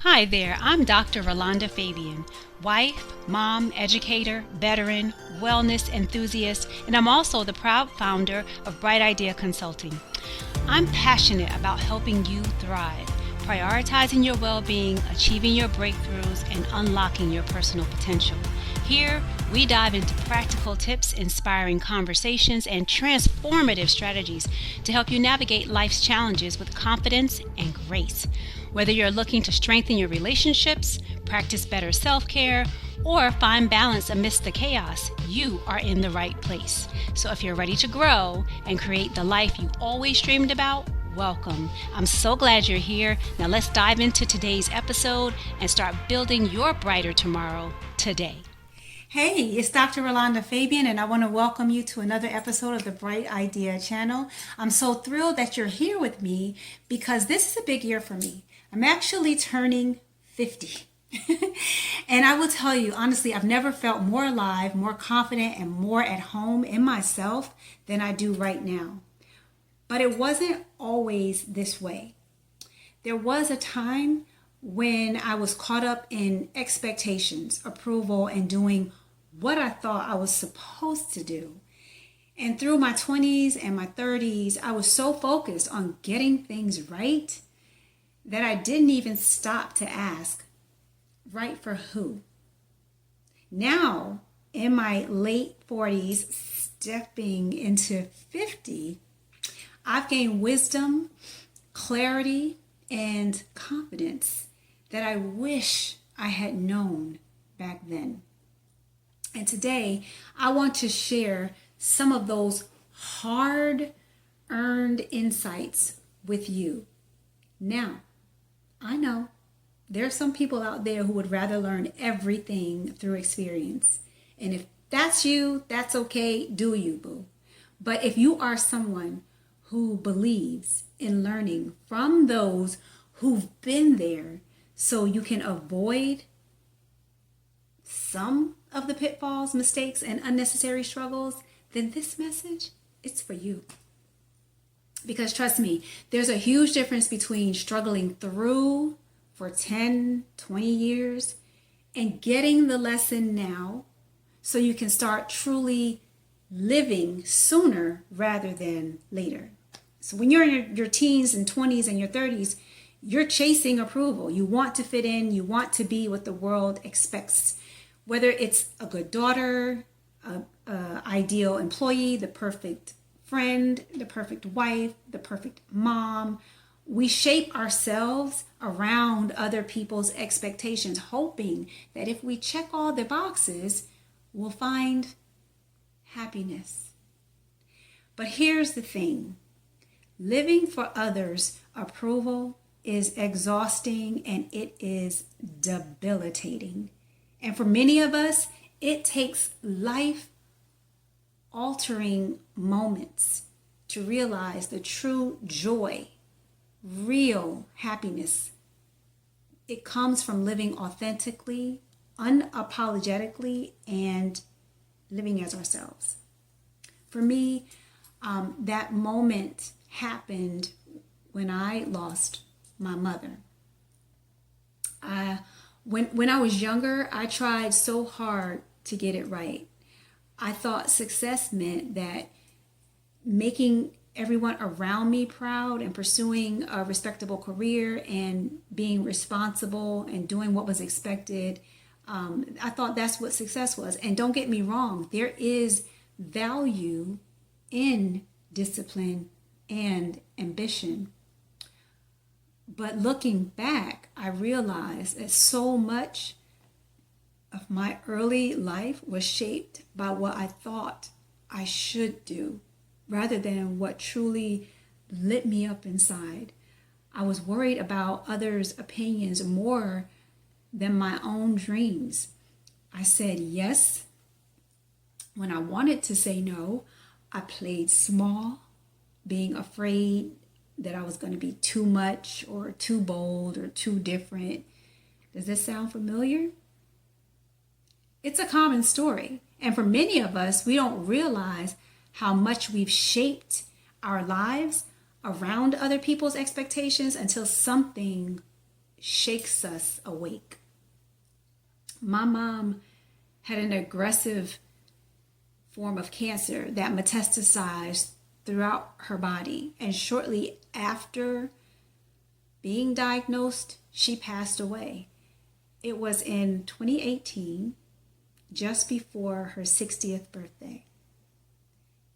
Hi there, I'm Dr. Rolanda Fabien, wife, mom, educator, veteran, wellness enthusiast, and I'm also the proud founder of Bright Idea Consulting. I'm passionate about helping you thrive, prioritizing your well-being, achieving your breakthroughs, and unlocking your personal potential. Here, we dive into practical tips, inspiring conversations, and transformative strategies to help you navigate life's challenges with confidence and grace. Whether you're looking to strengthen your relationships, practice better self-care, or find balance amidst the chaos, you are in the right place. So if you're ready to grow and create the life you always dreamed about, welcome. I'm so glad you're here. Now let's dive into today's episode and start building your brighter tomorrow today. Hey, it's Dr. Rolanda Fabien, and I want to welcome you to another episode of the Bright Idea channel. I'm so thrilled that you're here with me because this is a big year for me. I'm actually turning 50. And I will tell you, honestly, I've never felt more alive, more confident, and more at home in myself than I do right now. But it wasn't always this way. There was a time when I was caught up in expectations, approval, and doing what I thought I was supposed to do. And through my 20s and my 30s, I was so focused on getting things right that I didn't even stop to ask, right for who? Now, in my late 40s, stepping into 50, I've gained wisdom, clarity, and confidence that I wish I had known back then. And today, I want to share some of those hard-earned insights with you. Now, I know there are some people out there who would rather learn everything through experience. And if that's you, that's okay, do you, boo. But if you are someone who believes in learning from those who've been there so you can avoid some of the pitfalls, mistakes, and unnecessary struggles, then this message, it's for you. Because trust me, there's a huge difference between struggling through for 10, 20 years and getting the lesson now so you can start truly living sooner rather than later. So when you're in your teens and 20s and your 30s, you're chasing approval. You want to fit in. You want to be what the world expects. Whether it's a good daughter, a ideal employee, the perfect friend, the perfect wife, the perfect mom. We shape ourselves around other people's expectations, hoping that if we check all the boxes, we'll find happiness. But here's the thing. Living for others' approval is exhausting and it is debilitating. And for many of us, it takes life-altering moments to realize the true joy, real happiness. It comes from living authentically, unapologetically, and living as ourselves. For me, that moment happened when I lost my mother. When I was younger, I tried so hard to get it right. I thought success meant that making everyone around me proud and pursuing a respectable career and being responsible and doing what was expected. I thought that's what success was. And don't get me wrong, there is value in discipline and ambition. But looking back, I realized that so much of my early life was shaped by what I thought I should do rather than what truly lit me up inside. I was worried about others' opinions more than my own dreams. I said yes when I wanted to say no. I played small, being afraid that I was going to be too much or too bold or too different. Does this sound familiar? It's a common story. And for many of us, we don't realize how much we've shaped our lives around other people's expectations until something shakes us awake. My mom had an aggressive form of cancer that metastasized throughout her body. And shortly after being diagnosed, she passed away. It was in 2018, just before her 60th birthday.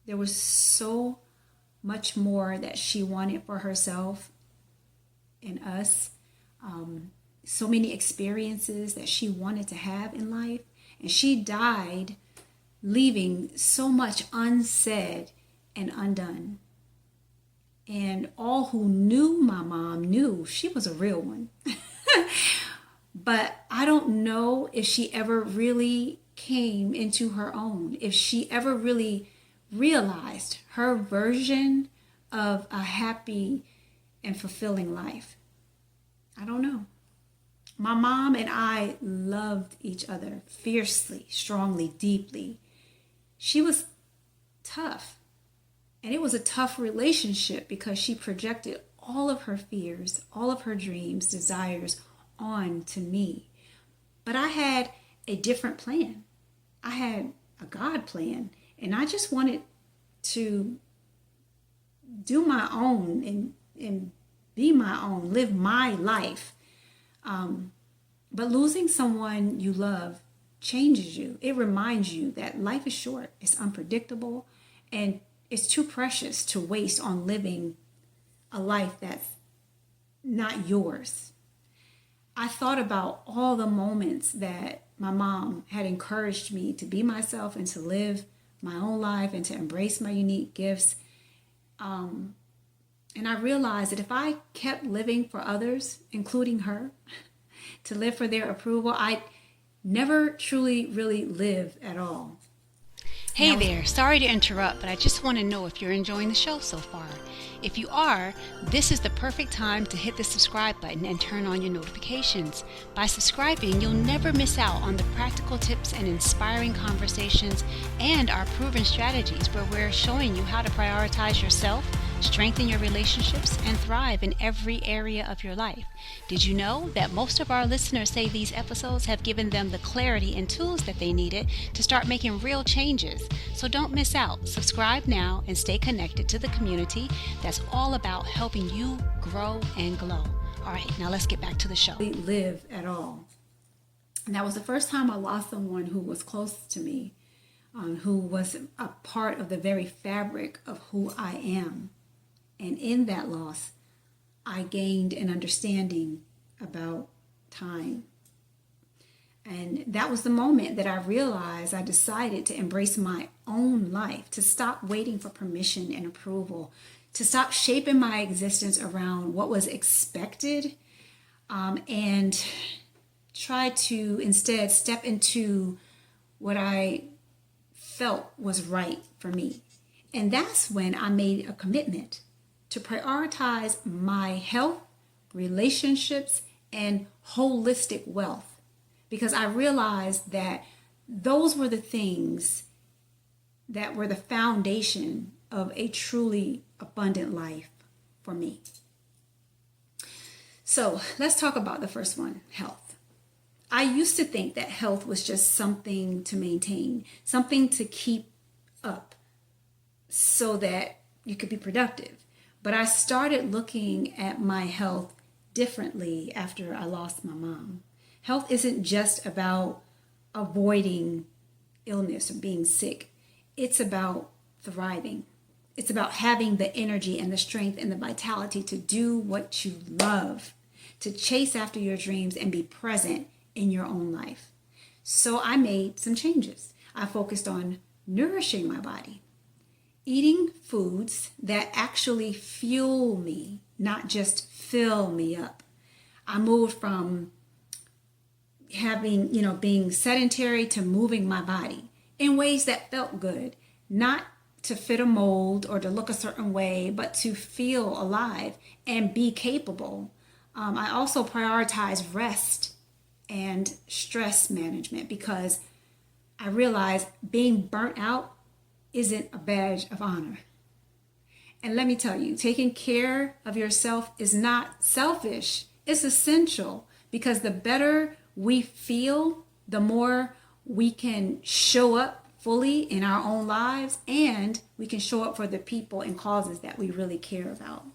There was so much more that she wanted for herself and us. So many experiences that she wanted to have in life. And she died leaving so much unsaid and undone. And all who knew my mom knew she was a real one. But I don't know if she ever really came into her own, if she ever really realized her version of a happy and fulfilling life. I don't know. My mom and I loved each other fiercely, strongly, deeply. She was tough. And it was a tough relationship because she projected all of her fears, all of her dreams, desires on to me. But I had a different plan. I had a God plan. And I just wanted to do my own and be my own, live my life. But losing someone you love changes you. It reminds you that life is short, it's unpredictable, and it's too precious to waste on living a life that's not yours. I thought about all the moments that my mom had encouraged me to be myself and to live my own life and to embrace my unique gifts. And I realized that if I kept living for others, including her, to live for their approval, I'd never truly really live at all. Hey there, sorry to interrupt, but I just want to know if you're enjoying the show so far. If you are, this is the perfect time to hit the subscribe button and turn on your notifications. By subscribing, you'll never miss out on the practical tips and inspiring conversations and our proven strategies where we're showing you how to prioritize yourself, strengthen your relationships, and thrive in every area of your life. Did you know that most of our listeners say these episodes have given them the clarity and tools that they needed to start making real changes? So don't miss out. Subscribe now and stay connected to the community that's all about helping you grow and glow. All right, now let's get back to the show. Live at all. And that was the first time I lost someone who was close to me, who was a part of the very fabric of who I am. And in that loss, I gained an understanding about time. And that was the moment that I realized I decided to embrace my own life, to stop waiting for permission and approval, to stop shaping my existence around what was expected, and try to instead step into what I felt was right for me. And that's when I made a commitment to prioritize my health, relationships, and holistic wealth. Because I realized that those were the things that were the foundation of a truly abundant life for me. So let's talk about the first one, health. I used to think that health was just something to maintain, something to keep up so that you could be productive. But I started looking at my health differently after I lost my mom. Health isn't just about avoiding illness or being sick. It's about thriving. It's about having the energy and the strength and the vitality to do what you love, to chase after your dreams and be present in your own life. So I made some changes. I focused on nourishing my body, eating foods that actually fuel me, not just fill me up. I moved from being sedentary to moving my body in ways that felt good, not to fit a mold or to look a certain way, but to feel alive and be capable. I also prioritize rest and stress management because I realized being burnt out isn't a badge of honor. And let me tell you, taking care of yourself is not selfish. It's essential because the better we feel, the more we can show up fully in our own lives, and we can show up for the people and causes that we really care about.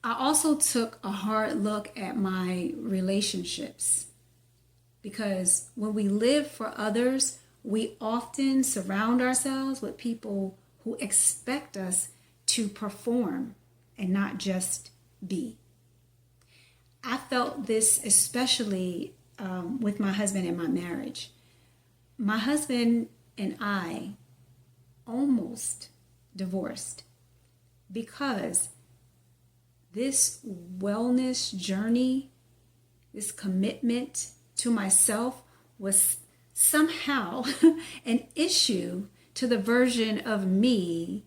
I also took a hard look at my relationships because when we live for others, we often surround ourselves with people who expect us to perform and not just be. I felt this especially with my husband in my marriage. My husband and I almost divorced because this wellness journey, this commitment to myself was somehow an issue to the version of me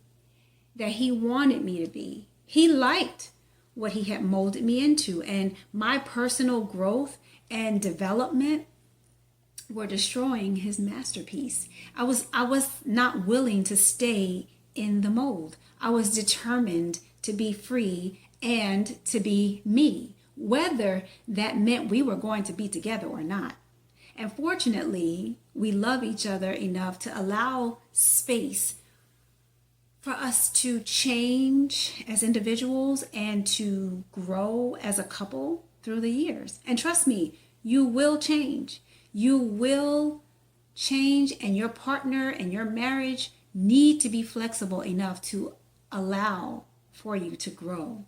that he wanted me to be. He liked what he had molded me into, and my personal growth and development were destroying his masterpiece. I was not willing to stay in the mold. I was determined to be free and to be me, whether that meant we were going to be together or not. And fortunately, we love each other enough to allow space for us to change as individuals and to grow as a couple through the years. And trust me, you will change. You will change, and your partner and your marriage need to be flexible enough to allow for you to grow.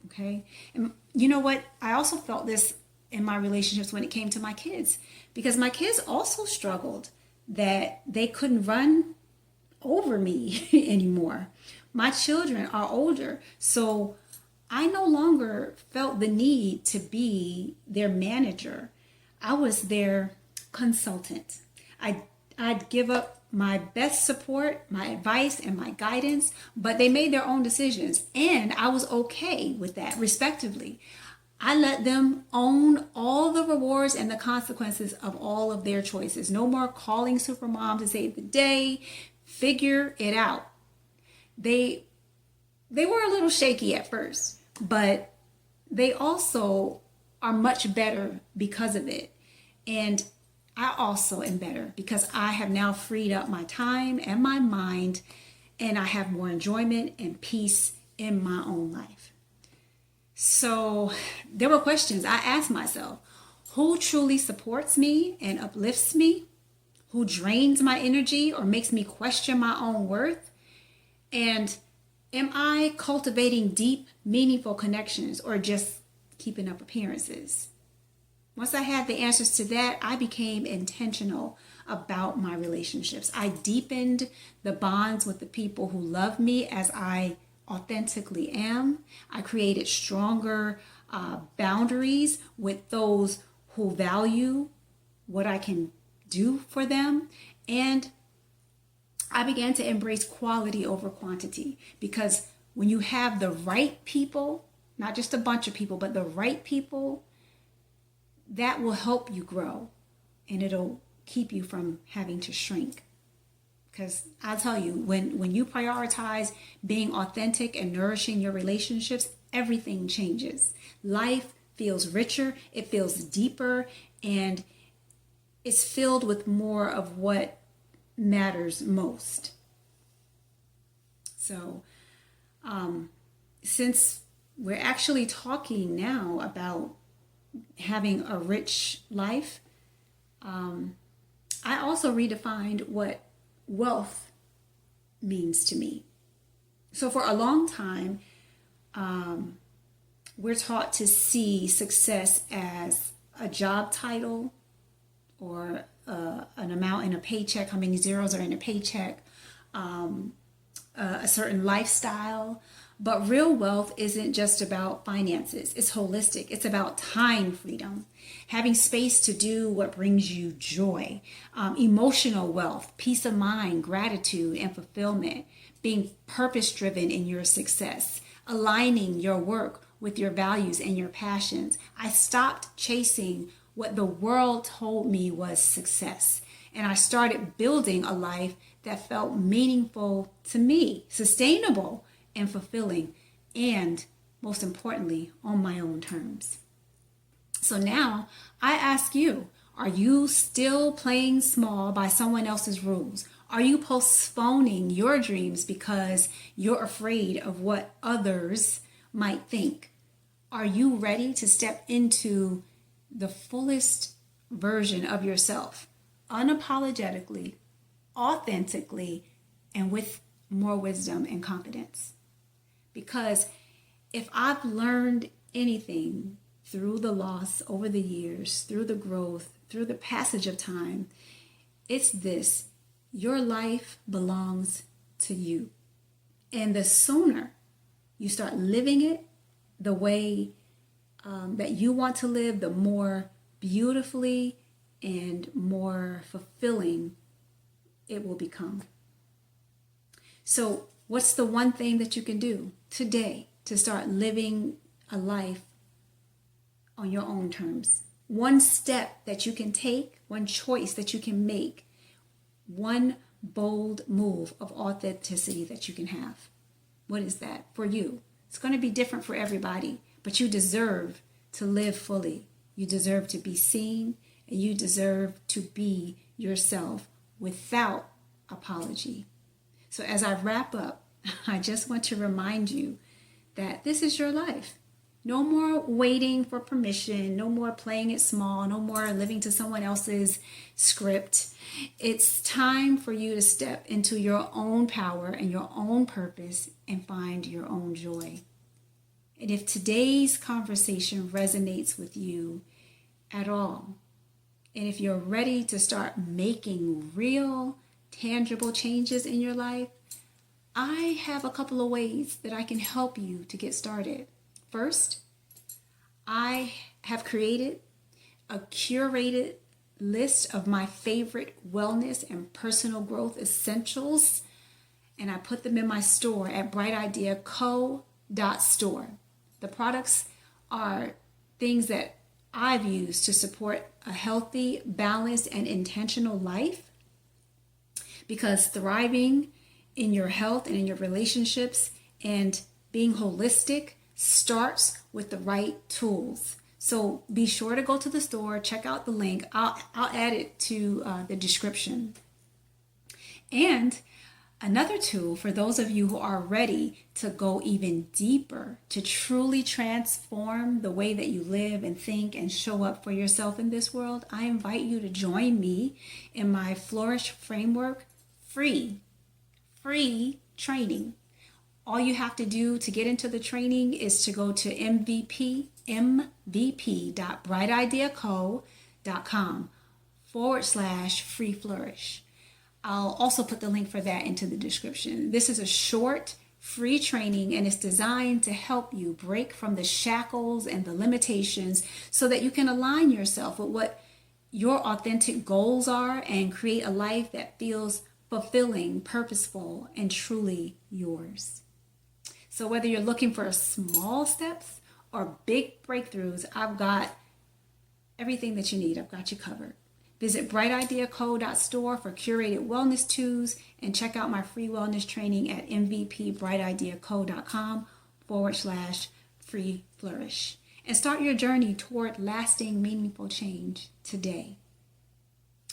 Okay? And you know what? I also felt this in my relationships when it came to my kids, because my kids also struggled that they couldn't run over me anymore. My children are older, so I no longer felt the need to be their manager. I was their consultant. I'd give up my best support, my advice, and my guidance, but they made their own decisions, and I was okay with that, respectively. I let them own all the rewards and the consequences of all of their choices. No more calling Supermom to save the day. Figure it out. They were a little shaky at first, but they also are much better because of it. And I also am better because I have now freed up my time and my mind, and I have more enjoyment and peace in my own life. So there were questions I asked myself: who truly supports me and uplifts me? Who drains my energy or makes me question my own worth? And am I cultivating deep, meaningful connections or just keeping up appearances? Once I had the answers to that, I became intentional about my relationships. I deepened the bonds with the people who love me as I authentically am. I created stronger boundaries with those who value what I can do for them. And I began to embrace quality over quantity, because when you have the right people, not just a bunch of people, but the right people, that will help you grow, and it'll keep you from having to shrink. Because I'll tell you, when you prioritize being authentic and nourishing your relationships, everything changes. Life feels richer, it feels deeper, and it's filled with more of what matters most. So, since we're actually talking now about having a rich life, I also redefined what wealth means to me. So for a long time, we're taught to see success as a job title or an amount in a paycheck, how many zeros are in a paycheck, a certain lifestyle. But real wealth isn't just about finances. It's holistic. It's about time freedom, having space to do what brings you joy, emotional wealth, peace of mind, gratitude, and fulfillment, being purpose-driven in your success, aligning your work with your values and your passions. I stopped chasing what the world told me was success, and I started building a life that felt meaningful to me, sustainable and fulfilling, and most importantly, on my own terms. So now I ask you, are you still playing small by someone else's rules? Are you postponing your dreams because you're afraid of what others might think? Are you ready to step into the fullest version of yourself, unapologetically, authentically, and with more wisdom and confidence? Because if I've learned anything through the loss over the years, through the growth, through the passage of time, it's this: your life belongs to you. And the sooner you start living it the way that you want to live, the more beautifully and more fulfilling it will become. So what's the one thing that you can do today to start living a life on your own terms? One step that you can take, one choice that you can make, one bold move of authenticity that you can have. What is that for you? It's going to be different for everybody, but you deserve to live fully. You deserve to be seen, and you deserve to be yourself without apology. So as I wrap up, I just want to remind you that this is your life. No more waiting for permission, no more playing it small, no more living to someone else's script. It's time for you to step into your own power and your own purpose and find your own joy. And if today's conversation resonates with you at all, and if you're ready to start making real, tangible changes in your life, I have a couple of ways that I can help you to get started. First, I have created a curated list of my favorite wellness and personal growth essentials, and I put them in my store at brightideaco.store. The products are things that I've used to support a healthy, balanced, and intentional life, because thriving in your health and in your relationships and being holistic starts with the right tools. So be sure to go to the store, check out the link. I'll add it to the description. And another tool for those of you who are ready to go even deeper, to truly transform the way that you live and think and show up for yourself in this world, I invite you to join me in my Flourish Framework free training. All you have to do to get into the training is to go to mvp.brightideaco.com/free flourish. I'll also put the link for that into the description. This is a short, free training, and it's designed to help you break from the shackles and the limitations so that you can align yourself with what your authentic goals are and create a life that feels fulfilling, purposeful, and truly yours. So whether you're looking for small steps or big breakthroughs, I've got everything that you need. I've got you covered. Visit brightideaco.store for curated wellness tools and check out my free wellness training at mvpbrightideaco.com/free flourish. And start your journey toward lasting, meaningful change today.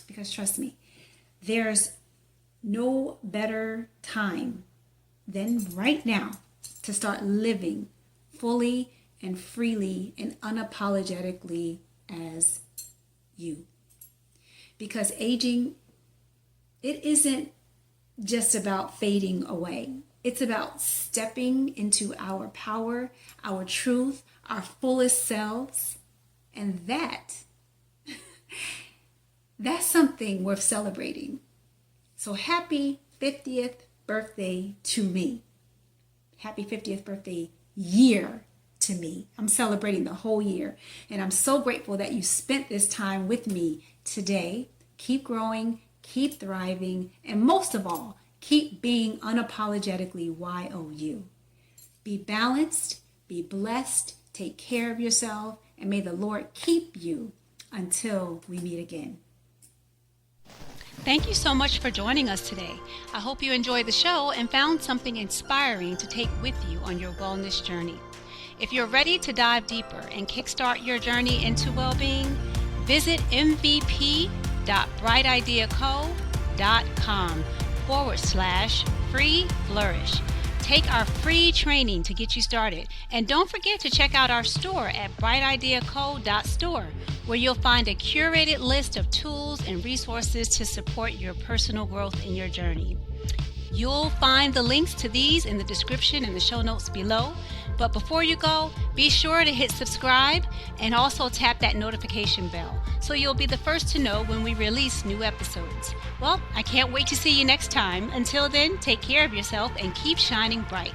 Because trust me, there's no better time than right now to start living fully and freely and unapologetically as you. Because aging, it isn't just about fading away. It's about stepping into our power, our truth, our fullest selves. And that's something worth celebrating. So happy 50th birthday to me. Happy 50th birthday year to me. I'm celebrating the whole year. And I'm so grateful that you spent this time with me today. Keep growing, keep thriving, and most of all, keep being unapologetically YOU. Be balanced, be blessed, take care of yourself, and may the Lord keep you until we meet again. Thank you so much for joining us today. I hope you enjoyed the show and found something inspiring to take with you on your wellness journey. If you're ready to dive deeper and kickstart your journey into well-being, visit mvp.brightideaco.com/free flourish. Take our free training to get you started. And don't forget to check out our store at brightideaco.store, where you'll find a curated list of tools and resources to support your personal growth in your journey. You'll find the links to these in the description and the show notes below. But before you go, be sure to hit subscribe and also tap that notification bell so you'll be the first to know when we release new episodes. Well, I can't wait to see you next time. Until then, take care of yourself and keep shining bright.